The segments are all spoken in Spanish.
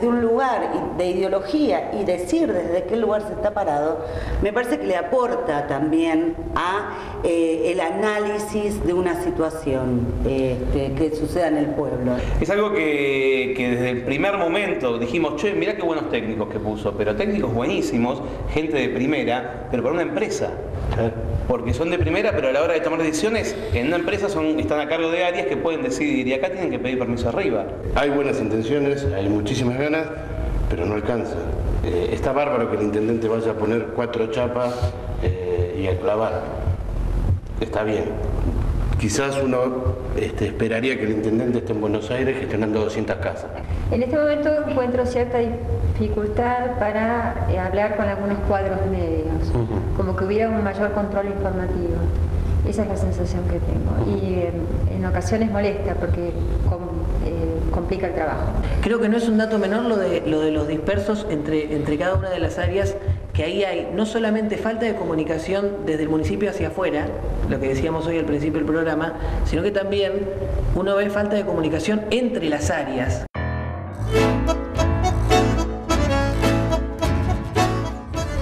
desde un lugar de ideología y decir desde qué lugar se está parado, me parece que le aporta también a el análisis de una situación que suceda en el pueblo. Es algo que desde el primer momento dijimos, che, mirá qué buenos técnicos que puso, pero técnicos buenísimos, gente de primera, pero para una empresa. Porque son de primera, pero a la hora de tomar decisiones, en una empresa están a cargo de áreas que pueden decidir, y acá tienen que pedir permiso arriba. Hay buenas intenciones, hay muchísimas ganas, pero no alcanza. Está bárbaro que el intendente vaya a poner 4 chapas y a clavar. Está bien. Quizás uno esperaría que el intendente esté en Buenos Aires gestionando 200 casas. En este momento encuentro cierta dificultad para hablar con algunos cuadros medios, como que hubiera un mayor control informativo. Esa es la sensación que tengo y en ocasiones molesta porque complica el trabajo. Creo que no es un dato menor lo de los dispersos entre cada una de las áreas, que ahí hay no solamente falta de comunicación desde el municipio hacia afuera, lo que decíamos hoy al principio del programa, sino que también uno ve falta de comunicación entre las áreas.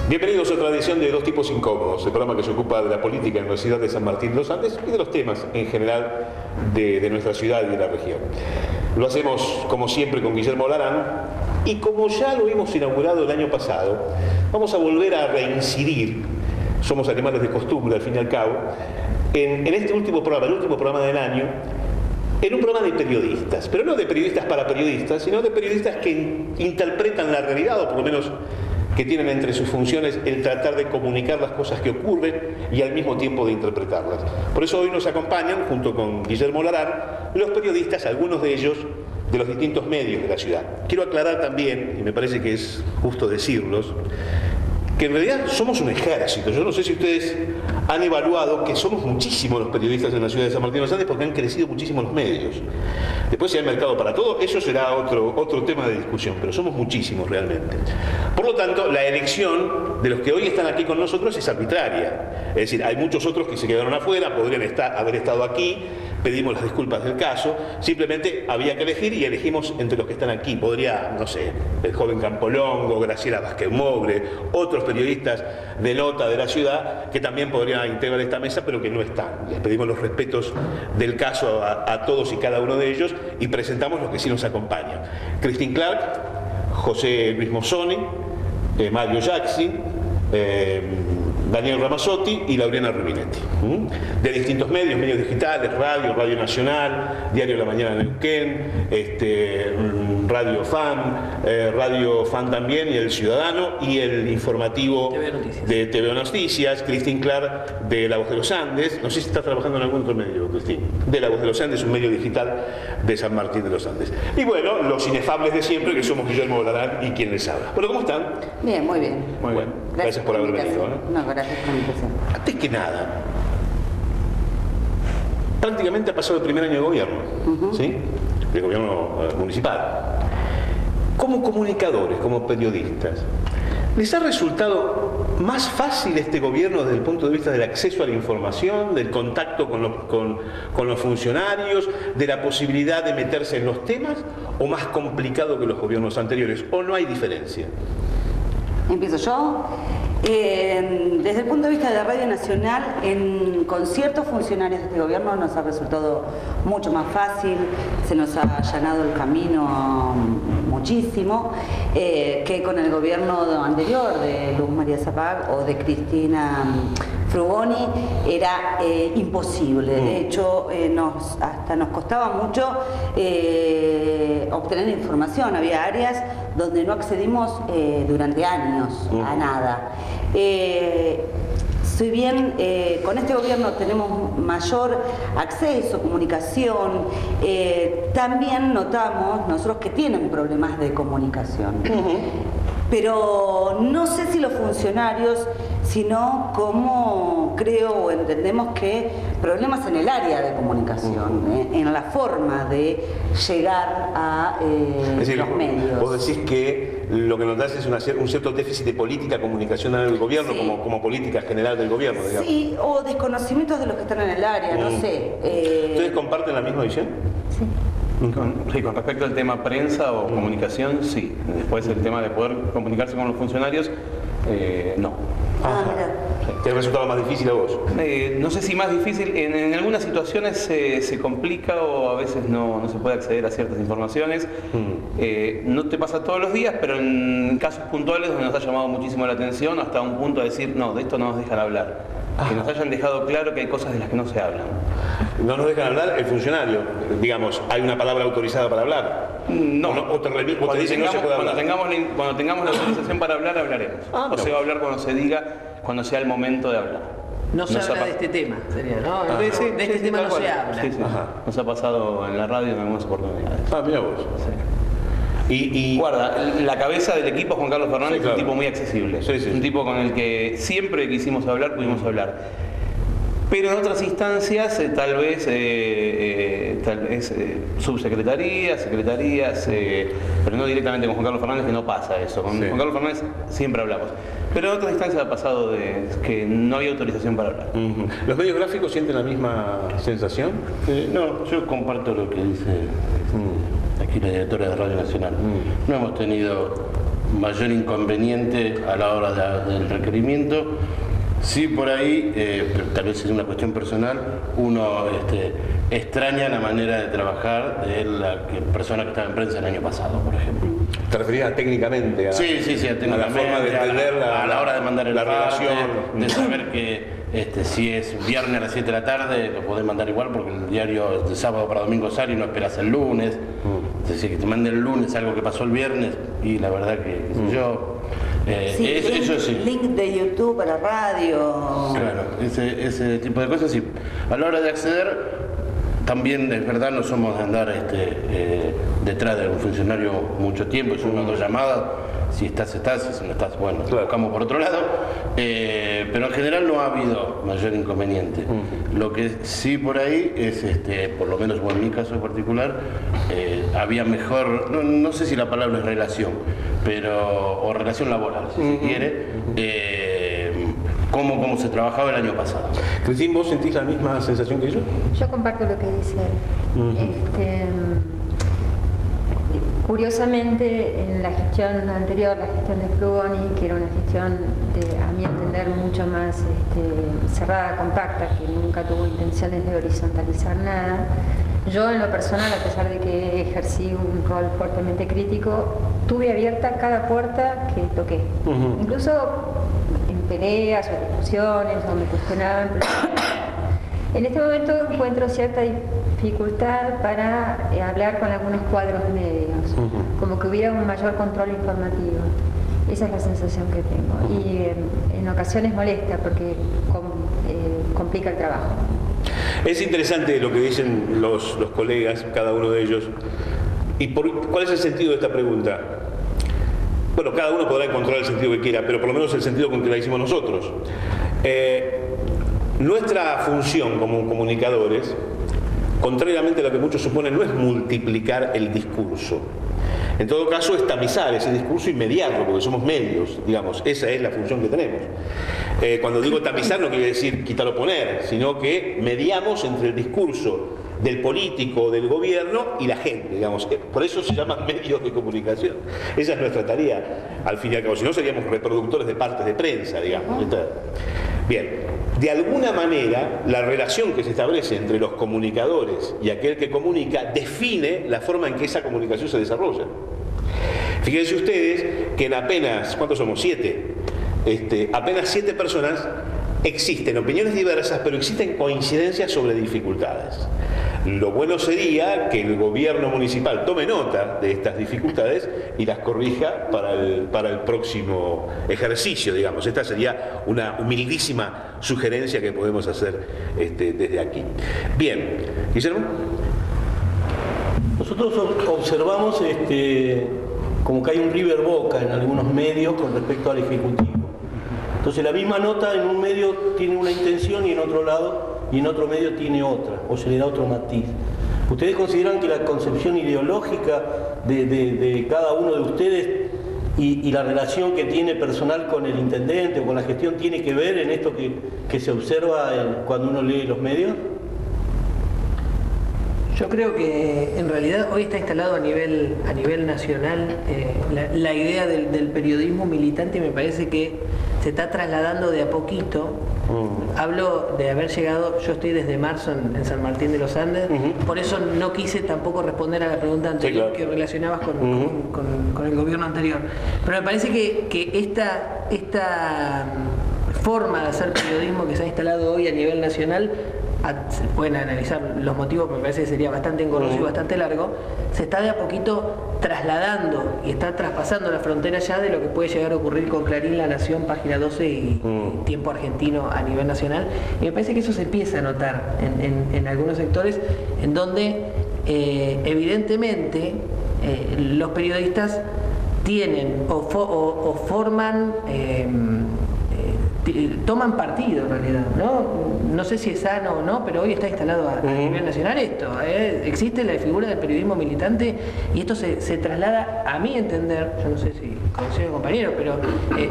Bienvenidos a otra edición de Dos Tipos Incómodos, el programa que se ocupa de la política en la ciudad de San Martín de los Andes y de los temas en general de nuestra ciudad y de la región. Lo hacemos como siempre con Guillermo Larán y como ya lo hemos inaugurado el año pasado, vamos a volver a reincidir, somos animales de costumbre al fin y al cabo, en este último programa, el último programa del año, en un programa de periodistas, pero no de periodistas para periodistas, sino de periodistas que interpretan la realidad, o por lo menos que tienen entre sus funciones el tratar de comunicar las cosas que ocurren y al mismo tiempo de interpretarlas. Por eso hoy nos acompañan, junto con Guillermo Larán, los periodistas, algunos de ellos, de los distintos medios de la ciudad. Quiero aclarar también, y me parece que es justo decirlos, que en realidad somos un ejército. Yo no sé si ustedes han evaluado que somos muchísimos los periodistas en la ciudad de San Martín de los Andes porque han crecido muchísimo los medios. Después si hay mercado para todo, eso será otro tema de discusión, pero somos muchísimos realmente. Por lo tanto, la elección de los que hoy están aquí con nosotros es arbitraria. Es decir, hay muchos otros que se quedaron afuera, podrían haber estado aquí, pedimos las disculpas del caso, simplemente había que elegir y elegimos entre los que están aquí. Podría, no sé, el joven Campolongo, Graciela Vázquez Mogre, otros periodistas de nota de la ciudad que también podrían integrar esta mesa, pero que no están. Les pedimos los respetos del caso a todos y cada uno de ellos y presentamos los que sí nos acompañan. Christine Clark, José Luis Mozzoni, Mario Jackson, Daniel Ramazzotti y Lauriana Rubinetti. De distintos medios digitales, Radio Nacional, Diario La Mañana de Neuquén, Radio Fan también, y El Ciudadano, y el informativo de TV Noticias, Christine Clark de La Voz de los Andes. No sé si está trabajando en algún otro medio, Christine. De La Voz de los Andes, un medio digital de San Martín de los Andes. Y bueno, los inefables de siempre, que somos Guillermo Larán y quien les habla. Bueno, ¿cómo están? Bien, muy bien. Muy bien. Gracias por haber venido. No, gracias por la invitación. Antes que nada, prácticamente ha pasado el primer año de gobierno, ¿sí? De gobierno municipal. Como comunicadores, como periodistas, ¿les ha resultado más fácil este gobierno desde el punto de vista del acceso a la información, del contacto con los funcionarios, de la posibilidad de meterse en los temas, o más complicado que los gobiernos anteriores? ¿O no hay diferencia? Empiezo yo. Desde el punto de vista de Radio Nacional, con ciertos funcionarios de este gobierno nos ha resultado mucho más fácil, se nos ha allanado el camino muchísimo, que con el gobierno anterior de Luz María Zapag o de Cristina Frugoni era imposible. De hecho, hasta nos costaba mucho obtener información. Había áreas donde no accedimos durante años a nada. Si bien con este gobierno tenemos mayor acceso, comunicación, también notamos nosotros que tienen problemas de comunicación. Pero no sé si los funcionarios, sino como creo o entendemos que problemas en el área de comunicación, en la forma de llegar a es decir, los medios. Vos decís que lo que nos da es un cierto déficit de política comunicacional del gobierno, sí, como política general del gobierno, digamos. Sí, o desconocimientos de los que están en el área, no sé. ¿Ustedes comparten la misma visión? Sí. Con respecto al tema prensa o comunicación, sí. Después el tema de poder comunicarse con los funcionarios, no. Mira. ¿Te ha resultado más difícil a vos? No sé si más difícil, en algunas situaciones se complica o a veces no se puede acceder a ciertas informaciones. No te pasa todos los días, pero en casos puntuales donde nos ha llamado muchísimo la atención, hasta un punto de decir, no, de esto no nos dejan hablar. Que nos hayan dejado claro que hay cosas de las que no se hablan. No nos dejan hablar el funcionario. Digamos, ¿hay una palabra autorizada para hablar? No. O te dicen no se puede hablar. Cuando tengamos la autorización para hablar, hablaremos. O se va a hablar cuando se diga, cuando sea el momento de hablar. No se habla de este tema, sería, ¿no? De este tema no se habla. Sí. Nos ha pasado en la radio en algunas oportunidades. Mira vos. Sí. Y guarda, la cabeza del equipo, Juan Carlos Fernández, claro. es un tipo muy accesible. Sí. Un tipo con el que siempre quisimos hablar, pudimos hablar. Pero en otras instancias, tal vez subsecretarías, secretarías, pero no directamente con Juan Carlos Fernández, que no pasa eso. Con Juan Carlos Fernández siempre hablamos. Pero en otras instancias ha pasado de que no hay autorización para hablar. ¿Los medios gráficos sienten la misma sensación? No, yo comparto lo que dice aquí la directora de Radio Nacional. No hemos tenido mayor inconveniente a la hora del requerimiento. Sí, por ahí, pero tal vez es una cuestión personal, uno extraña la manera de trabajar de la persona que estaba en prensa el año pasado, por ejemplo. ¿Te referías técnicamente a, Sí, a la forma de entender a la hora de mandar el la parte, relación? de saber que si es viernes a las 7 de la tarde lo podés mandar igual porque el diario de sábado para domingo sale y no esperas el lunes. Es decir, que te manden el lunes algo que pasó el viernes y la verdad que qué sé yo. Eso sí. Link de YouTube a la radio. Claro, ese tipo de cosas sí. A la hora de acceder, también es verdad, no somos de andar detrás de un funcionario mucho tiempo, es una o dos llamadas, si estás, si no estás, bueno, buscamos por otro lado, pero en general no ha habido mayor inconveniente. Lo que sí por ahí es, por lo menos en mi caso en particular, había mejor, no sé si la palabra es relación, o relación laboral, si se quiere, cómo se trabajaba el año pasado. Cristín, ¿vos sentís la misma sensación que yo? Yo comparto lo que dice él. Curiosamente, en la gestión anterior, la gestión de Frugoni, que era una gestión, a mi entender, mucho más cerrada, compacta, que nunca tuvo intenciones de horizontalizar nada, yo en lo personal, a pesar de que ejercí un rol fuertemente crítico, tuve abierta cada puerta que toqué. Incluso en peleas o discusiones, o me cuestionaban. En este momento encuentro cierta dificultad para hablar con algunos cuadros medios, como que hubiera un mayor control informativo. Esa es la sensación que tengo. Y en ocasiones molesta porque complica el trabajo. Es interesante lo que dicen los colegas, cada uno de ellos. ¿Y cuál es el sentido de esta pregunta? Bueno, cada uno podrá encontrar el sentido que quiera, pero por lo menos el sentido con que la hicimos nosotros. Nuestra función como comunicadores, contrariamente a lo que muchos suponen, no es multiplicar el discurso. En todo caso, es tamizar ese discurso y mediarlo, porque somos medios, digamos, esa es la función que tenemos. Cuando digo tamizar no quiere decir quitar o poner, sino que mediamos entre el discurso del político, del gobierno y la gente, digamos. Por eso se llaman medios de comunicación. Esa es nuestra tarea, al fin y al cabo. Si no, seríamos reproductores de partes de prensa, digamos. Bien, de alguna manera, la relación que se establece entre los comunicadores y aquel que comunica define la forma en que esa comunicación se desarrolla. Fíjense ustedes que en apenas, ¿cuántos somos? 7. Apenas 7 personas existen opiniones diversas, pero existen coincidencias sobre dificultades. Lo bueno sería que el gobierno municipal tome nota de estas dificultades y las corrija para el próximo ejercicio, digamos. Esta sería una humildísima sugerencia que podemos hacer desde aquí. Bien, Guillermo. Nosotros observamos como que hay un River Boca en algunos medios con respecto al Ejecutivo. Entonces la misma nota en un medio tiene una intención y en otro lado y en otro medio tiene otra, o se le da otro matiz. ¿Ustedes consideran que la concepción ideológica de cada uno de ustedes y la relación que tiene personal con el intendente o con la gestión tiene que ver en esto que se observa cuando uno lee los medios? Yo creo que en realidad hoy está instalado a nivel nacional la idea del periodismo militante, y me parece que se está trasladando de a poquito. Hablo de haber llegado, yo estoy desde marzo en San Martín de los Andes, por eso no quise tampoco responder a la pregunta anterior, sí, claro, que relacionabas con el gobierno anterior. Pero me parece que esta forma de hacer periodismo que se ha instalado hoy a nivel nacional, se pueden analizar los motivos, me parece que sería bastante engorroso y bastante largo, se está de a poquito trasladando y está traspasando la frontera ya de lo que puede llegar a ocurrir con Clarín, La Nación, Página 12 y Tiempo Argentino a nivel nacional. Y me parece que eso se empieza a notar en algunos sectores en donde evidentemente los periodistas tienen o forman, toman partido en realidad, no sé si es sano o no, pero hoy está instalado a nivel nacional esto, existe la figura del periodismo militante, y esto se traslada, a mi entender, yo no sé si coincide compañero, pero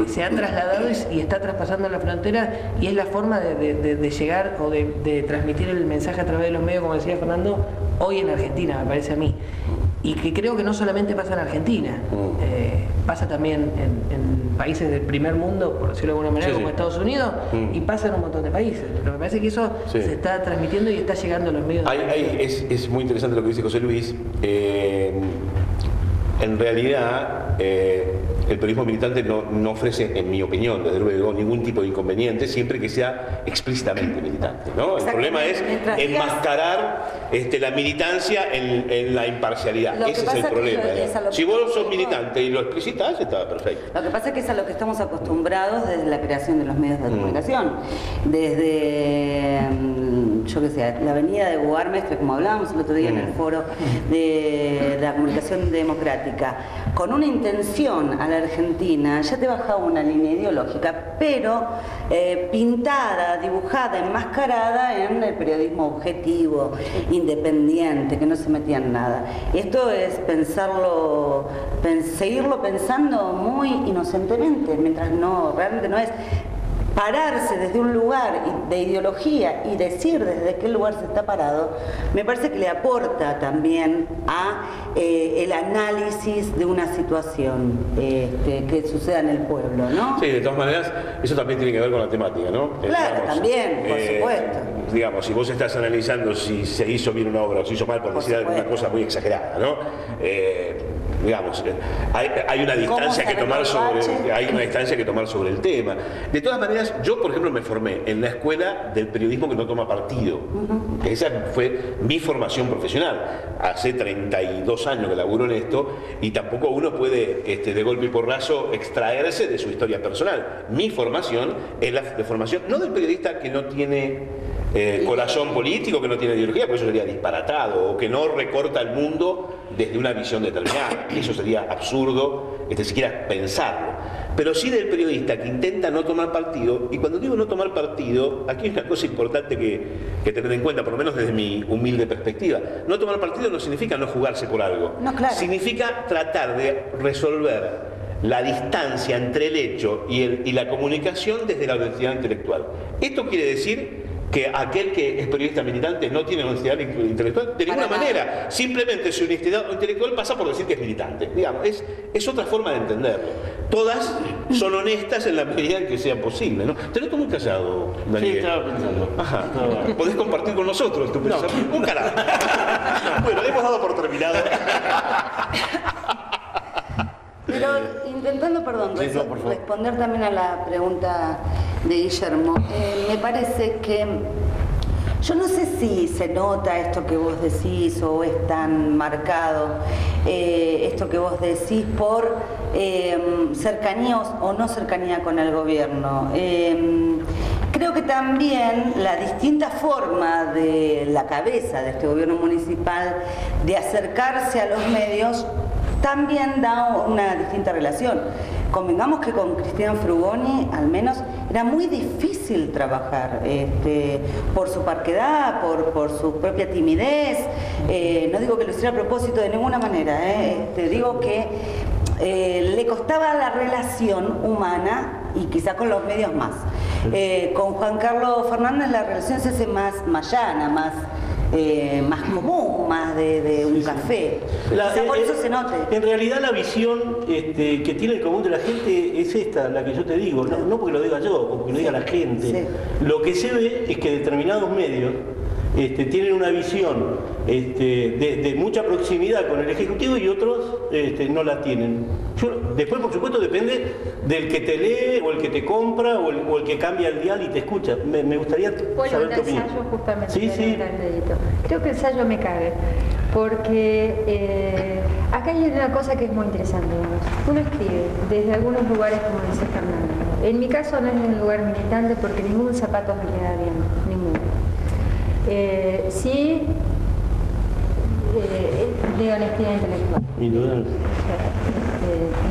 se ha trasladado y está traspasando la frontera, y es la forma de llegar o de transmitir el mensaje a través de los medios, como decía Fernando, hoy en Argentina, me parece a mí. Y que creo que no solamente pasa en Argentina, pasa también en países del primer mundo, por decirlo de alguna manera, como Estados Unidos, y pasa en un montón de países. Pero me parece que eso se está transmitiendo y está llegando a los medios. Es muy interesante lo que dice José Luis. En realidad, el periodismo militante no ofrece, en mi opinión, desde luego, ningún tipo de inconveniente, siempre que sea explícitamente militante, ¿no? El problema es enmascarar la militancia en la imparcialidad. Ese es el problema. Si vos sos militante y lo explicitas, está perfecto. Lo que pasa es que es a lo que estamos acostumbrados desde la creación de los medios de comunicación. Desde, yo qué sé, la avenida de Guarmestre, como hablábamos el otro día en el foro de la comunicación democrática, con una intención a la Argentina, ya te bajaba una línea ideológica, pero pintada, dibujada, enmascarada en el periodismo objetivo, independiente, que no se metía en nada. Esto es seguirlo pensando muy inocentemente, mientras realmente no es pararse desde un lugar de ideología y decir desde qué lugar se está parado. Me parece que le aporta también a el análisis de una situación que suceda en el pueblo, ¿no? Sí, de todas maneras, eso también tiene que ver con la temática, ¿no? Claro, digamos, también, por supuesto. Digamos, si vos estás analizando si se hizo bien una obra o se hizo mal, por decir alguna cosa muy exagerada, ¿no? Digamos, hay una distancia que tomar sobre el tema. De todas maneras, yo por ejemplo me formé en la escuela del periodismo que no toma partido. Esa fue mi formación profesional. Hace 32 años que laburo en esto, y tampoco uno puede de golpe y porrazo extraerse de su historia personal. Mi formación es la de formación, no del periodista que no tiene corazón político, que no tiene ideología, porque eso sería disparatado, o que no recorta el mundo desde una visión determinada. Eso sería absurdo, siquiera pensarlo. Pero sí del periodista que intenta no tomar partido, y cuando digo no tomar partido, aquí hay una cosa importante que tener en cuenta, por lo menos desde mi humilde perspectiva. No tomar partido no significa no jugarse por algo. No, claro. Significa tratar de resolver la distancia entre el hecho y la comunicación desde la honestidad intelectual. Esto quiere decir que aquel que es periodista militante no tiene honestidad intelectual de ninguna manera. Simplemente su honestidad intelectual pasa por decir que es militante. Digamos, es otra forma de entenderlo. Todas son honestas en la medida en que sea posible, ¿no? Te noto muy callado, Daniel. Sí, estaba pensando. Ajá. ¿Podés compartir con nosotros tu pensamiento? No. Un carajo. Bueno, hemos dado por terminado. Pero intentando, responder también a la pregunta de Guillermo, me parece que yo no sé si se nota esto que vos decís o es tan marcado esto que vos decís por cercanía o no cercanía con el gobierno. Creo que también la distinta forma de la cabeza de este gobierno municipal de acercarse a los medios también da una distinta relación. Convengamos que con Cristian Frugoni, al menos, era muy difícil trabajar, por su parquedad, por su propia timidez. No digo que lo hiciera a propósito de ninguna manera, digo que le costaba la relación humana y quizá con los medios más. Con Juan Carlos Fernández la relación se hace más llana, más más común, más de un café. Quizá por eso se note. En realidad la visión que tiene el común de la gente es esta, la que yo te digo, no porque lo diga yo o porque lo diga la gente. Sí. Lo que se ve es que determinados medios tienen una visión de mucha proximidad con el Ejecutivo y otros no la tienen. Después, por supuesto, depende del que te lee o el que te compra o el que cambia el dial y te escucha. Me gustaría saber tu opinión. Ensayo justamente. Sí. Creo que el ensayo me cabe, porque acá hay una cosa que es muy interesante. Digamos. Uno escribe desde algunos lugares, como dice Fernando. En mi caso no es en un lugar militante porque ningún zapato me queda bien, ninguno. Sí, de honestidad intelectual.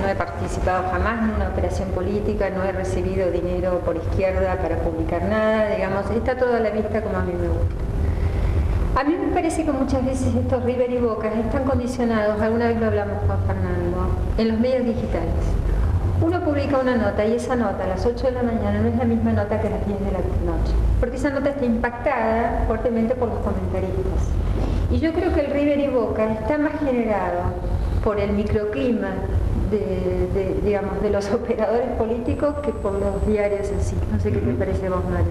No he participado jamás en una operación política, no he recibido dinero por izquierda para publicar nada, digamos, está todo a la vista como a mí me gusta. A mí me parece que muchas veces estos River y Boca están condicionados, alguna vez lo hablamos con Fernando, en los medios digitales. Uno publica una nota y esa nota a las 8 de la mañana no es la misma nota que a las 10 de la noche, porque esa nota está impactada fuertemente por los comentaristas. Y yo creo que el River y Boca está más generado por el microclima digamos, de los operadores políticos que por los diarios en sí. No sé qué te parece vos, Mario.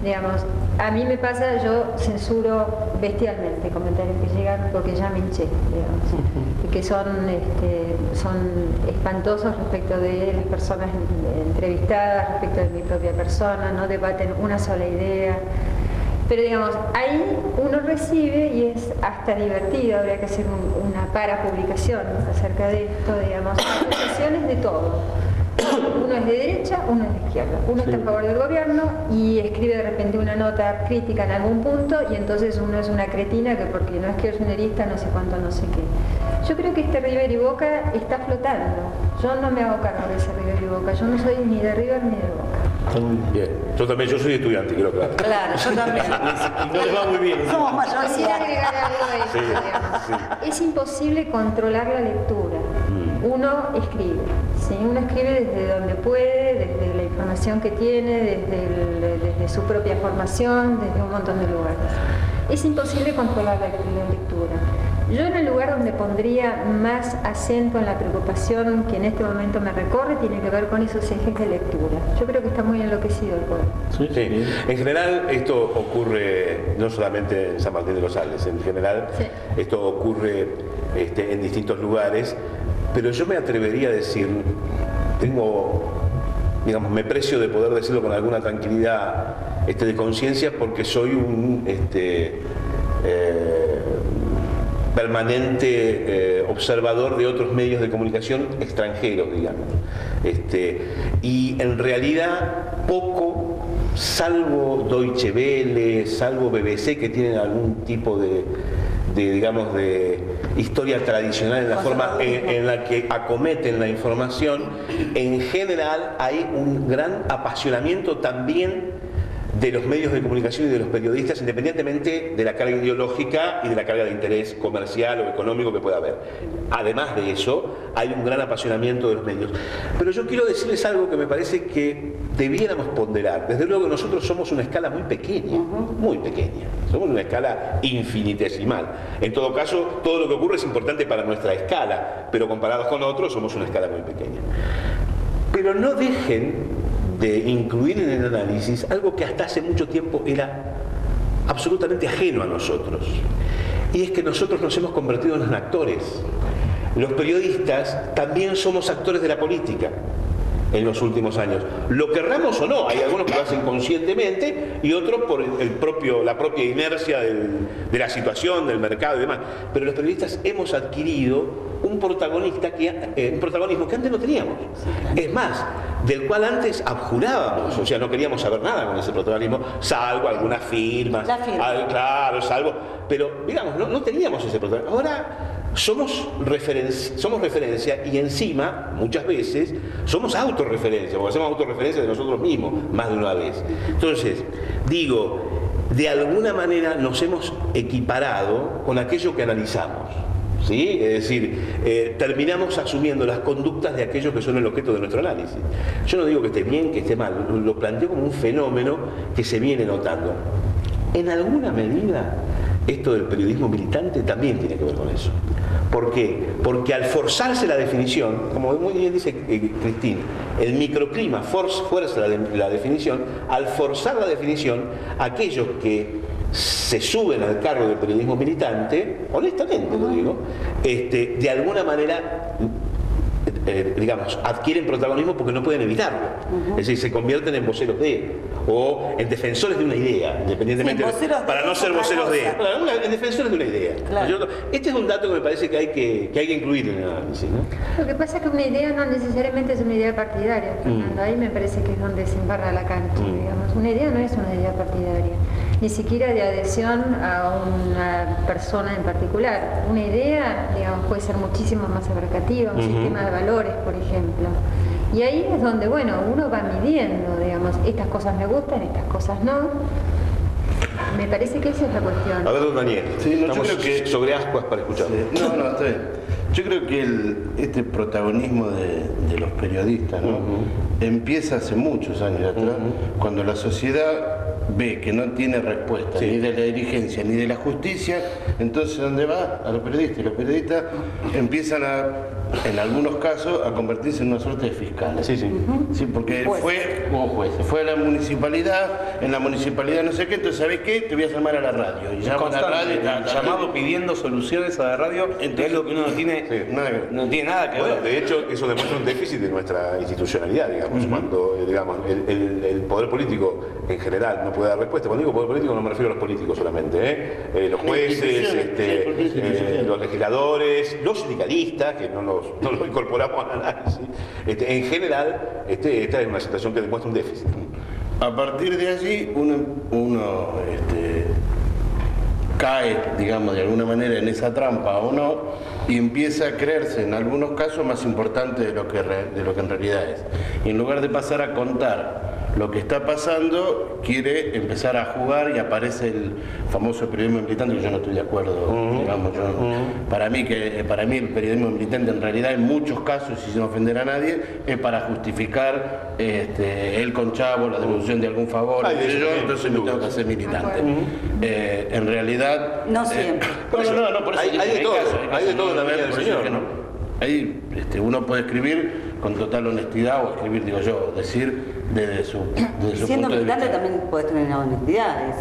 Digamos, a mí me pasa, yo censuro bestialmente comentarios que llegan porque ya me hinché, digamos, y que son espantosos respecto de las personas entrevistadas, respecto de mi propia persona, no debaten una sola idea. Pero digamos, ahí uno recibe, y es hasta divertido, habría que hacer una parapublicación acerca de esto, digamos, acusaciones de todo. Uno es de derecha, uno es de izquierda. Uno está a favor del gobierno y escribe de repente una nota crítica en algún punto y entonces uno es una cretina que porque no es kirchnerista, no sé cuánto, no sé qué. Yo creo que este River y Boca está flotando. Yo no me hago cargo de ese River y Boca. Yo no soy ni de River ni de Boca. Está muy bien. Yo también, yo soy estudiante, creo, claro. Claro, yo también. Y no les va muy bien. Somos Quisiera mayoría. agregar algo a esto, digamos. Es imposible controlar la lectura. Uno escribe, ¿sí? Uno escribe desde donde puede, desde la información que tiene, desde su propia formación, desde un montón de lugares. Es imposible controlar la lectura. Yo en el lugar donde pondría más acento en la preocupación que en este momento me recorre tiene que ver con esos ejes de lectura. Yo creo que está muy enloquecido el poder. Sí. En general esto ocurre no solamente en San Martín de los Andes, en general esto ocurre en distintos lugares, pero yo me atrevería a decir, me precio de poder decirlo con alguna tranquilidad de conciencia porque soy un permanente observador de otros medios de comunicación extranjeros, digamos. Y en realidad poco, salvo Deutsche Welle, salvo BBC, que tienen algún tipo de historia tradicional en la forma en la que acometen la información, en general hay un gran apasionamiento también de los medios de comunicación y de los periodistas, independientemente de la carga ideológica y de la carga de interés comercial o económico que pueda haber. Además de eso, hay un gran apasionamiento de los medios. Pero yo quiero decirles algo que me parece que debiéramos ponderar. Desde luego nosotros somos una escala muy pequeña, muy pequeña. Somos una escala infinitesimal. En todo caso, todo lo que ocurre es importante para nuestra escala, pero comparados con otros somos una escala muy pequeña. Pero no dejen de incluir en el análisis algo que hasta hace mucho tiempo era absolutamente ajeno a nosotros. Y es que nosotros nos hemos convertido en actores. Los periodistas también somos actores de la política en los últimos años. Lo querramos o no, hay algunos que lo hacen conscientemente y otros por la propia inercia de la situación, del mercado y demás. Pero los periodistas hemos adquirido un protagonismo que antes no teníamos. Es más, del cual antes abjurábamos, o sea, no queríamos saber nada con ese protagonismo, salvo algunas firmas. Claro, salvo. Pero, digamos, no teníamos ese protagonismo. Ahora somos referencia y encima, muchas veces, somos autorreferencia, porque hacemos autorreferencia de nosotros mismos, más de una vez. Entonces, digo, de alguna manera nos hemos equiparado con aquello que analizamos. ¿Sí? Es decir, terminamos asumiendo las conductas de aquellos que son el objeto de nuestro análisis. Yo no digo que esté bien, que esté mal, lo planteo como un fenómeno que se viene notando. En alguna medida, esto del periodismo militante también tiene que ver con eso. ¿Por qué? Porque al forzarse la definición, como muy bien dice Cristín, el microclima fuerza la definición, al forzar la definición, aquellos que se suben al cargo del periodismo militante, honestamente lo digo, de alguna manera, digamos, adquieren protagonismo porque no pueden evitarlo. Es decir, se convierten en voceros o en defensores de una idea, independientemente, para no ser voceros en defensores de una idea. Claro. Este es un dato que me parece que hay que incluir en el análisis, ¿no? Lo que pasa es que una idea no necesariamente es una idea partidaria, Fernando. Ahí me parece que es donde se embarra la cancha, digamos. Una idea no es una idea partidaria, ni siquiera de adhesión a una persona en particular. Una idea, digamos, puede ser muchísimo más abarcativa, un sistema de valores, por ejemplo. Y ahí es donde, bueno, uno va midiendo, digamos, estas cosas me gustan, estas cosas no. Me parece que esa es la cuestión. A ver, don Daniel, sí, no, estamos yo creo que, sobre ascuas para escuchar. Sí, no, está bien. Yo creo que este protagonismo de los periodistas, ¿no? Empieza hace muchos años atrás, cuando la sociedad ve que no tiene respuesta ni de la dirigencia ni de la justicia, entonces ¿dónde va? A los periodistas. Y los periodistas empiezan en algunos casos, a convertirse en una suerte de fiscales. Sí, porque fue a la municipalidad, en la municipalidad no sé qué, entonces ¿sabes qué? Te voy a llamar a la radio. Y llama a la radio, llamado pidiendo soluciones a la radio, entonces es lo que uno no tiene nada que ver. De hecho, eso demuestra un déficit de nuestra institucionalidad, digamos, cuando digamos, el poder político en general no puede dar respuesta. Cuando digo poder político no me refiero a los políticos solamente, los jueces, los legisladores, los sindicalistas, que no lo incorporamos al análisis. En general, esta es una situación que demuestra un déficit. A partir de allí, uno cae, digamos, de alguna manera en esa trampa o no, y empieza a creerse en algunos casos más importante de lo que en realidad es. Y en lugar de pasar a contar lo que está pasando, quiere empezar a jugar y aparece el famoso periodismo militante, que yo no estoy de acuerdo, digamos, para mí el periodismo militante en realidad en muchos casos, y sin ofender a nadie, es para justificar el conchavo, la devolución de algún favor, entonces me tengo que hacer militante. En realidad... No siempre. Por eso, por eso hay de todo en la vida del señor, ¿no? Ahí uno puede escribir con total honestidad, o escribir, digo yo, decir desde su siendo punto de vista. militante también puedes tener honestidad.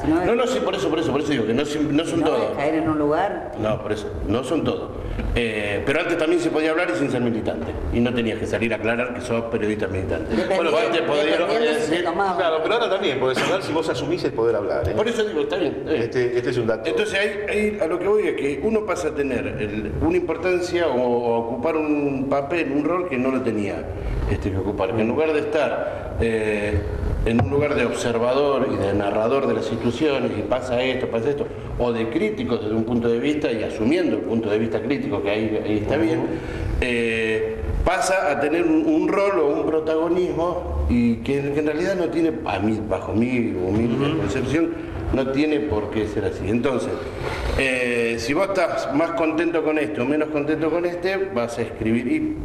Sí, por eso digo que no son todos. Caer en un lugar. No, por eso, no son todos. Pero antes también se podía hablar y sin ser militante. Y no tenías que salir a aclarar que sos periodista militante. Bueno, antes podía decir. Claro, pero ahora también podés hablar si vos asumís el poder hablar. Por eso digo, está bien. Este es un dato. Entonces ahí a lo que voy es que uno pasa a tener una importancia o a ocupar un papel, un rol que no lo tenía que ocupar. Que en lugar de estar en un lugar de observador y de narrador de las instituciones, y pasa esto, o de crítico desde un punto de vista y asumiendo el punto de vista crítico, que ahí está bien, pasa a tener un rol o un protagonismo y que en realidad no tiene, bajo mi humilde concepción, no tiene por qué ser así. Entonces, si vos estás más contento con este o menos contento con vas a escribir, y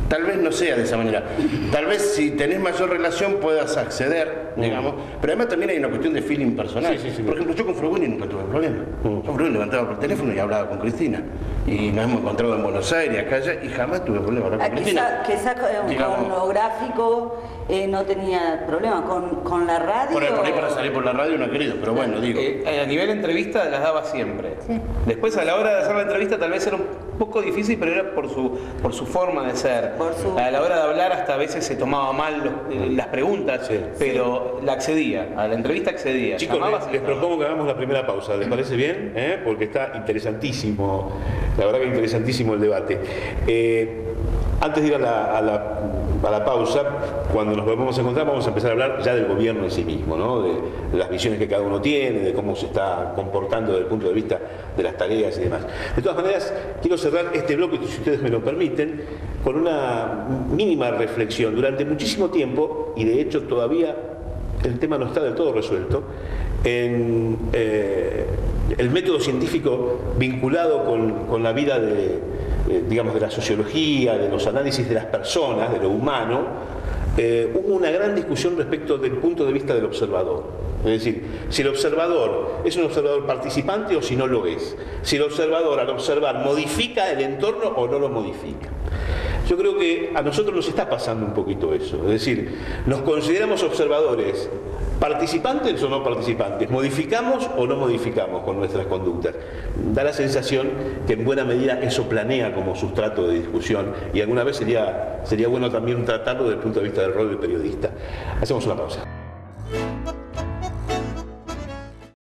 tal vez no sea de esa manera. Tal vez si tenés mayor relación puedas acceder, digamos. Pero además también hay una cuestión de feeling personal. Por ejemplo, yo con Frugoni nunca tuve problema. Yo con Frugoni levantaba por teléfono y hablaba con Cristina. Y nos hemos encontrado en Buenos Aires, acá allá, y jamás tuve problema hablar con Cristina. Quizás con lo gráfico no tenía problema. Con la radio... Por ahí para salir por la radio no he querido, pero bueno, digo. A nivel entrevista las daba siempre. Sí. Después a la hora de hacer la entrevista tal vez era un poco difícil, pero era por su forma de ser. A la hora de hablar hasta a veces se tomaba mal las preguntas, pero la accedía, a la entrevista accedía. Chicos, les propongo que hagamos la primera pausa, ¿les parece bien? Porque está interesantísimo, la verdad que interesantísimo el debate. Antes de ir a la pausa, cuando nos volvamos a encontrar vamos a empezar a hablar ya del gobierno en sí mismo, ¿no? De las visiones que cada uno tiene, de cómo se está comportando desde el punto de vista de las tareas y demás. De todas maneras, quiero cerrar este bloque, si ustedes me lo permiten, con una mínima reflexión. Durante muchísimo tiempo, y de hecho todavía el tema no está del todo resuelto, en el método científico vinculado con la vida digamos, de la sociología, de los análisis de las personas, de lo humano, hubo una gran discusión respecto del punto de vista del observador. Es decir, si el observador es un observador participante o si no lo es. Si el observador al observar modifica el entorno o no lo modifica. Yo creo que a nosotros nos está pasando un poquito eso. Es decir, nos consideramos observadores participantes o no participantes, modificamos o no modificamos con nuestras conductas. Da la sensación que en buena medida eso planea como sustrato de discusión y alguna vez sería bueno también tratarlo desde el punto de vista del rol del periodista. Hacemos una pausa.